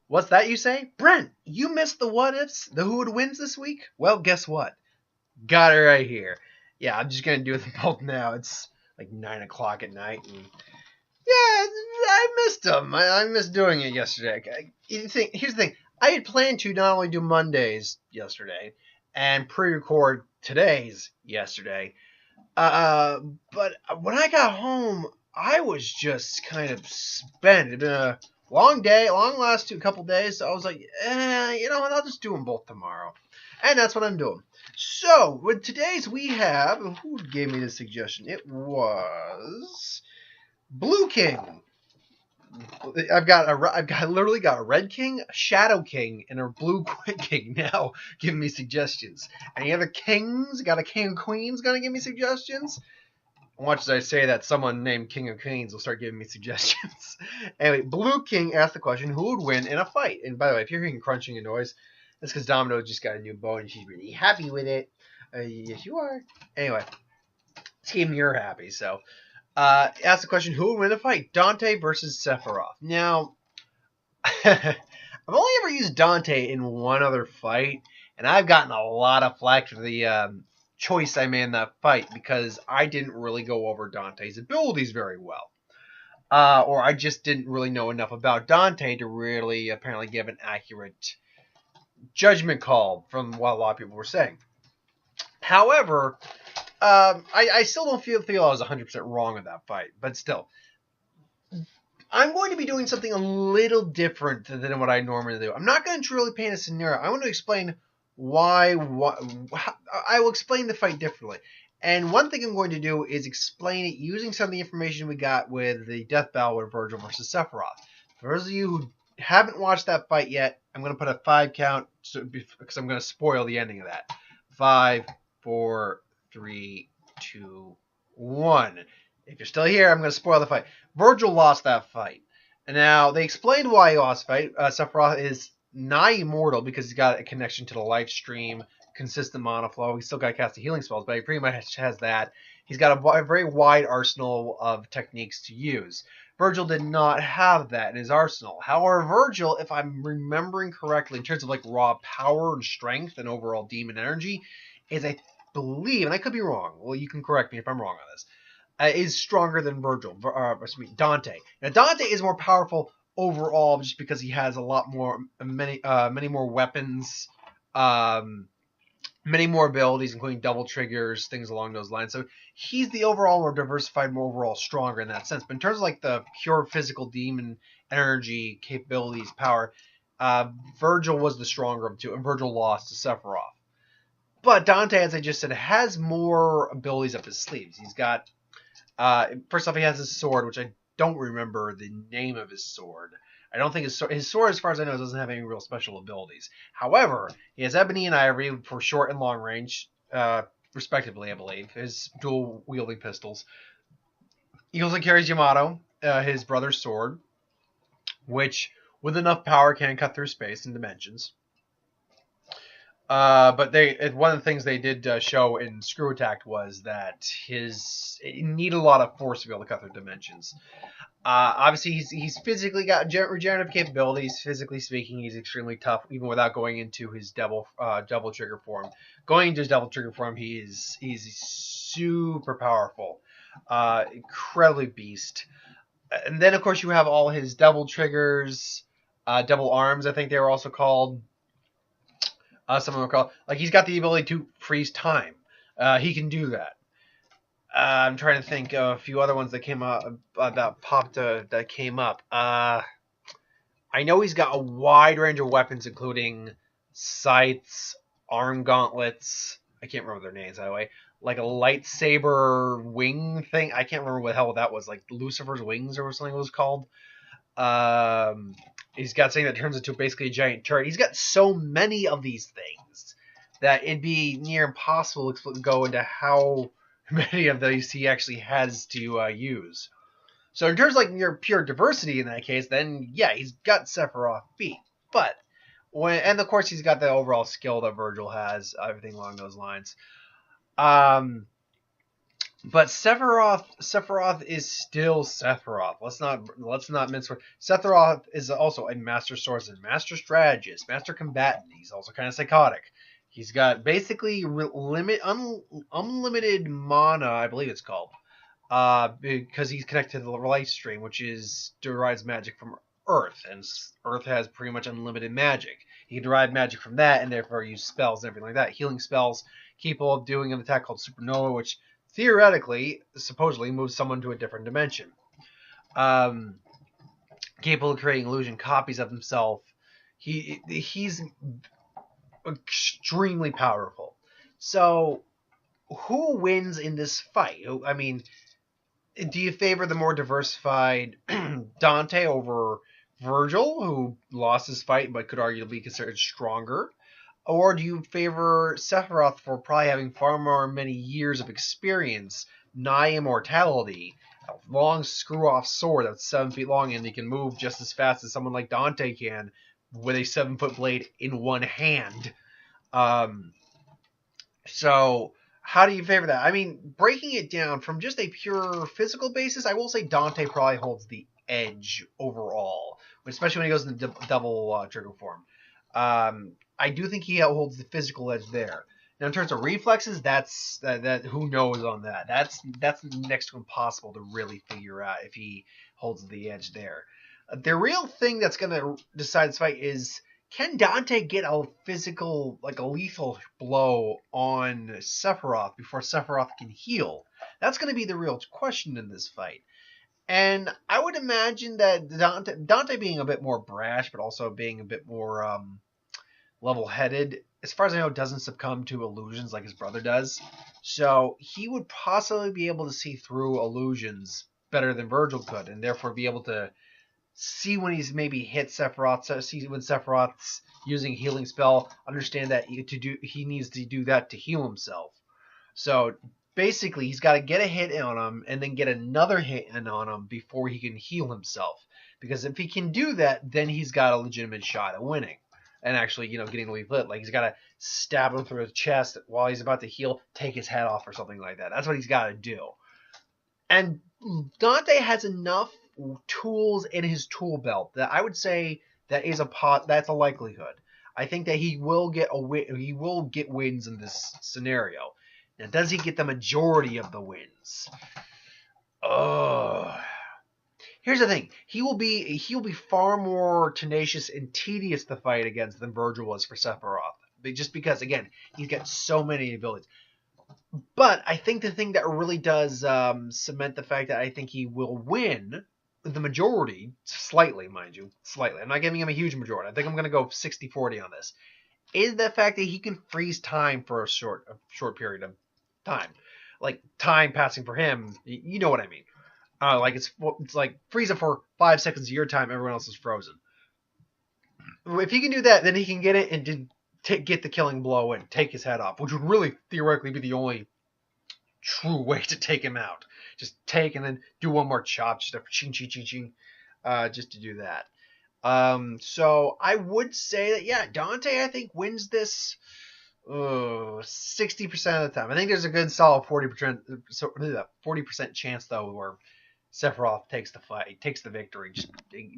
What's that you say? Brent, you missed the what ifs, the who would wins this week? Well, guess what? Got it right here. Yeah, I'm just gonna do them both now. It's like 9 o'clock at night, and yeah, I missed them. I missed doing it yesterday. Here's the thing. I had planned to not only do Mondays yesterday and pre-record today's yesterday, uh, but when I got home, I was just kind of spent. It'd been a long day, long last couple days. So I was like, you know what? I'll just do them both tomorrow, and that's what I'm doing. So with today's, we have who gave me the suggestion? It was Blue King. I've literally got a Red King, a Shadow King, and a Blue King now giving me suggestions. Any other kings? Got a King of Queens gonna give me suggestions? Watch as I say that, someone named King of Queens will start giving me suggestions. Anyway, Blue King asked the question, who would win in a fight? And by the way, if you're hearing crunching and noise, that's because Domino just got a new bow and she's really happy with it. Yes, you are. Anyway, team, you're happy, so. Ask the question, who would win a fight? Dante versus Sephiroth. Now, I've only ever used Dante in one other fight, and I've gotten a lot of flack for the choice I made in that fight because I didn't really go over Dante's abilities very well. Or I just didn't really know enough about Dante to really apparently give an accurate judgment call from what a lot of people were saying. However, I still don't feel I was 100% wrong with that fight, but still. I'm going to be doing something a little different than what I normally do. I'm not going to truly paint a scenario. I want to explain why I will explain the fight differently. And one thing I'm going to do is explain it using some of the information we got with the death battle with Virgil versus Sephiroth. For those of you who haven't watched that fight yet, I'm going to put a 5 count because I'm going to spoil the ending of that. 5, 4, 3, 2, 1. If you're still here, I'm going to spoil the fight. Virgil lost that fight. And now, they explained why he lost the fight. Sephiroth is nigh immortal because he's got a connection to the life stream, consistent mana flow. He's still got to cast the healing spells, but he pretty much has that. He's got a very wide arsenal of techniques to use. Virgil did not have that in his arsenal. However, Virgil, if I'm remembering correctly, in terms of like raw power and strength and overall demon energy, is I believe, and I could be wrong, well, you can correct me if I'm wrong on this, is stronger than Dante. Now, Dante is more powerful overall just because he has a lot more, many more weapons, many more abilities, including double triggers, things along those lines. So he's the overall more diversified, more overall stronger in that sense. But in terms of like the pure physical demon energy, capabilities, power, Virgil was the stronger of the two, and Virgil lost to Sephiroth. But Dante, as I just said, has more abilities up his sleeves. He's got, first off, he has his sword, which I don't remember the name of his sword. I don't think his sword, as far as I know, doesn't have any real special abilities. However, he has Ebony and Ivory for short and long range, respectively, I believe. His dual-wielding pistols. He also carries Yamato, his brother's sword, which, with enough power, can cut through space and dimensions. But one of the things they did show in Screw Attack was that it needed a lot of force to be able to cut through dimensions. Obviously, he's physically got regenerative capabilities. Physically speaking, he's extremely tough, even without going into his double trigger form. Going into his double trigger form, he's super powerful, incredibly beast. And then, of course, you have all his double triggers, double arms, I think they were also called. Some of them are called. Like, he's got the ability to freeze time. He can do that. I'm trying to think of a few other ones that came up, that came up. I know he's got a wide range of weapons, including scythes, arm gauntlets. I can't remember their names, by the way. Like a lightsaber wing thing. I can't remember what the hell that was. Like Lucifer's wings or something it was called. He's got something that turns into basically a giant turret. He's got so many of these things that it'd be near impossible to go into how many of these he actually has to use. So in terms of like your pure diversity in that case, then yeah, he's got Sephiroth beat. But and of course he's got the overall skill that Virgil has, everything along those lines. But Sephiroth is still Sephiroth. Let's not mince words. Sephiroth is also a master swordsman, master strategist, master combatant. He's also kind of psychotic. He's got basically unlimited mana, I believe it's called, because he's connected to the life stream, which derives magic from Earth, and Earth has pretty much unlimited magic. He can derive magic from that, and therefore use spells and everything like that. Healing spells, capable of doing an attack called Supernova, which theoretically, supposedly, moves someone to a different dimension. Capable of creating illusion copies of himself. He's extremely powerful. So, who wins in this fight? I mean, do you favor the more diversified Dante over Virgil, who lost his fight but could arguably be considered stronger? Or do you favor Sephiroth for probably having many years of experience, nigh immortality, a long screw-off sword that's 7 feet long, and he can move just as fast as someone like Dante can with a 7-foot blade in one hand? So how do you favor that? I mean, breaking it down from just a pure physical basis, I will say Dante probably holds the edge overall, especially when he goes into double trigger form. I do think he holds the physical edge there. Now, in terms of reflexes, that's who knows on that. That's next to impossible to really figure out if he holds the edge there. The real thing that's going to decide this fight is, can Dante get a physical, like a lethal blow on Sephiroth before Sephiroth can heal? That's going to be the real question in this fight. And I would imagine that Dante being a bit more brash, but also being a bit more level-headed, as far as I know, doesn't succumb to illusions like his brother does. So he would possibly be able to see through illusions better than Virgil could, and therefore be able to see when he's maybe hit Sephiroth, see when Sephiroth's using a healing spell, understand that he needs to do that to heal himself. So basically, he's got to get a hit on him and then get another hit on him before he can heal himself. Because if he can do that, then he's got a legitimate shot at winning. And actually, getting lit. Like, he's got to stab him through his chest while he's about to heal, take his head off or something like that. That's what he's got to do. And Dante has enough tools in his tool belt that I would say that's a likelihood. I think that he will get wins in this scenario. Now, does he get the majority of the wins? Here's the thing. He will be far more tenacious and tedious to fight against than Virgil was for Sephiroth. Just because, again, he's got so many abilities. But I think the thing that really does cement the fact that I think he will win the majority, slightly, mind you, slightly. I'm not giving him a huge majority. I think I'm going to go 60-40 on this. Is the fact that he can freeze time for a short period of time. Like, time passing for him, you know what I mean. Like it's like freeze it for 5 seconds of your time, everyone else is frozen. If he can do that, then he can get it and get the killing blow and take his head off, which would really theoretically be the only true way to take him out. Just take and then do one more chop, just a ching ching ching ching, just to do that. So I would say that, yeah, Dante, I think, wins this 60% of the time. I think there's a good solid 40% chance though where Sephiroth takes the victory,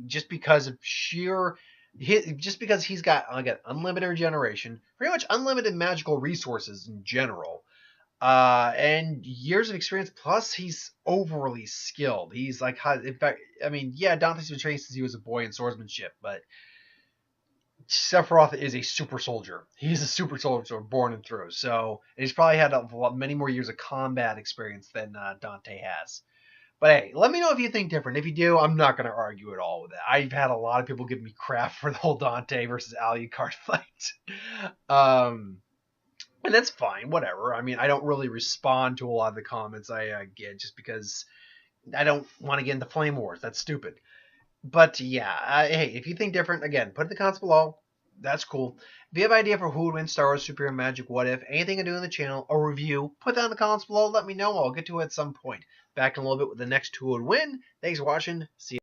just because of just because he's got unlimited regeneration, pretty much unlimited magical resources in general, and years of experience. Plus, he's overly skilled. He's like, in fact, I mean, yeah, Dante's been trained since he was a boy in swordsmanship, but Sephiroth is a super soldier. He's a super soldier born and through. So he's probably had many more years of combat experience than Dante has. But hey, let me know if you think different. If you do, I'm not going to argue at all with it. I've had a lot of people give me crap for the whole Dante versus Alucard fight. And that's fine, whatever. I mean, I don't really respond to a lot of the comments I get just because I don't want to get into flame wars. That's stupid. But yeah, hey, if you think different, again, put it in the comments below. That's cool. If you have an idea for who would win Star Wars Superhero Magic What If, anything I do on the channel, a review, put that in the comments below. Let me know. I'll get to it at some point. Back in a little bit with the next who would win. Thanks for watching. See you.